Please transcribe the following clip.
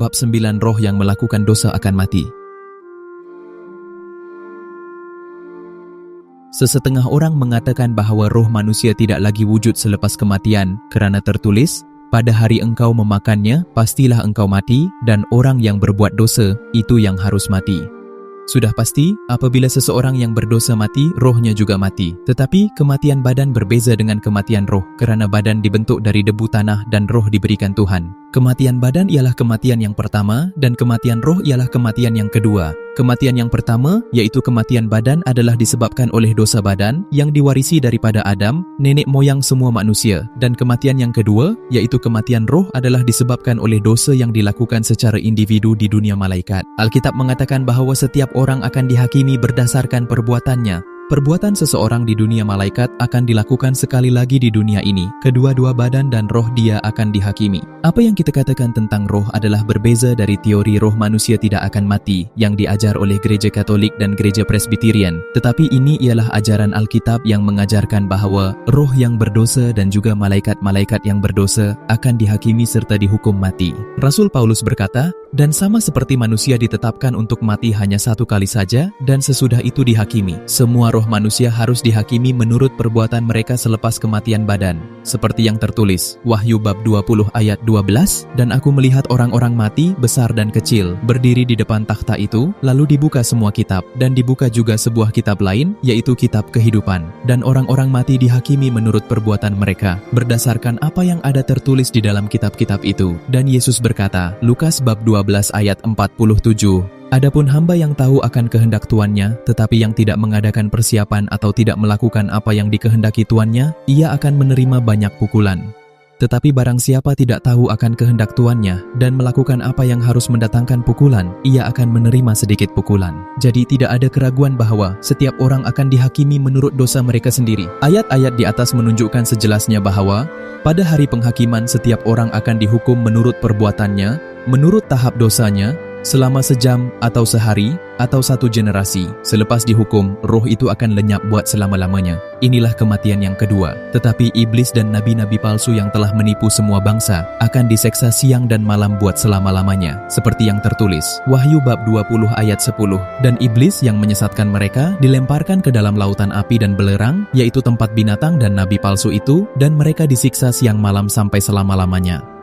Bab 9 Roh yang melakukan dosa akan mati. Sesetengah orang mengatakan bahawa roh manusia tidak lagi wujud selepas kematian kerana tertulis, pada hari engkau memakannya, pastilah engkau mati, dan orang yang berbuat dosa, itu yang harus mati. Sudah pasti, apabila seseorang yang berdosa mati, rohnya juga mati. Tetapi, kematian badan berbeza dengan kematian roh, kerana badan dibentuk dari debu tanah dan roh diberikan Tuhan. Kematian badan ialah kematian yang pertama, dan kematian roh ialah kematian yang kedua. Kematian yang pertama, yaitu kematian badan, adalah disebabkan oleh dosa badan yang diwarisi daripada Adam, nenek moyang semua manusia. Dan kematian yang kedua, yaitu kematian roh, adalah disebabkan oleh dosa yang dilakukan secara individu di dunia malaikat. Alkitab mengatakan bahawa setiap orang akan dihakimi berdasarkan perbuatannya. Perbuatan seseorang di dunia malaikat akan dilakukan sekali lagi di dunia ini. Kedua-dua badan dan roh dia akan dihakimi. Apa yang kita katakan tentang roh adalah berbeza dari teori roh manusia tidak akan mati yang diajar oleh Gereja Katolik dan Gereja Presbyterian. Tetapi ini ialah ajaran Alkitab yang mengajarkan bahawa roh yang berdosa dan juga malaikat-malaikat yang berdosa akan dihakimi serta dihukum mati. Rasul Paulus berkata, dan sama seperti manusia ditetapkan untuk mati hanya satu kali saja dan sesudah itu dihakimi. Semua roh manusia harus dihakimi menurut perbuatan mereka selepas kematian badan. Seperti yang tertulis, Wahyu bab 20 ayat 12, dan aku melihat orang-orang mati, besar dan kecil, berdiri di depan takhta itu, lalu dibuka semua kitab, dan dibuka juga sebuah kitab lain, yaitu kitab kehidupan. Dan orang-orang mati dihakimi menurut perbuatan mereka, berdasarkan apa yang ada tertulis di dalam kitab-kitab itu. Dan Yesus berkata, Lukas bab 12 ayat 47, adapun hamba yang tahu akan kehendak tuannya, tetapi yang tidak mengadakan persiapan atau tidak melakukan apa yang dikehendaki tuannya, ia akan menerima banyak pukulan. Tetapi barang siapa tidak tahu akan kehendak tuannya dan melakukan apa yang harus mendatangkan pukulan, ia akan menerima sedikit pukulan. Jadi tidak ada keraguan bahawa setiap orang akan dihakimi menurut dosa mereka sendiri. Ayat-ayat di atas menunjukkan sejelasnya bahawa pada hari penghakiman setiap orang akan dihukum menurut perbuatannya, menurut tahap dosanya, selama sejam atau sehari atau satu generasi. Selepas dihukum, roh itu akan lenyap buat selama-lamanya. Inilah kematian yang kedua. Tetapi iblis dan nabi-nabi palsu yang telah menipu semua bangsa akan diseksa siang dan malam buat selama-lamanya. Seperti yang tertulis, Wahyu bab 20 ayat 10, dan iblis yang menyesatkan mereka dilemparkan ke dalam lautan api dan belerang, yaitu tempat binatang dan nabi palsu itu, dan mereka disiksa siang malam sampai selama-lamanya.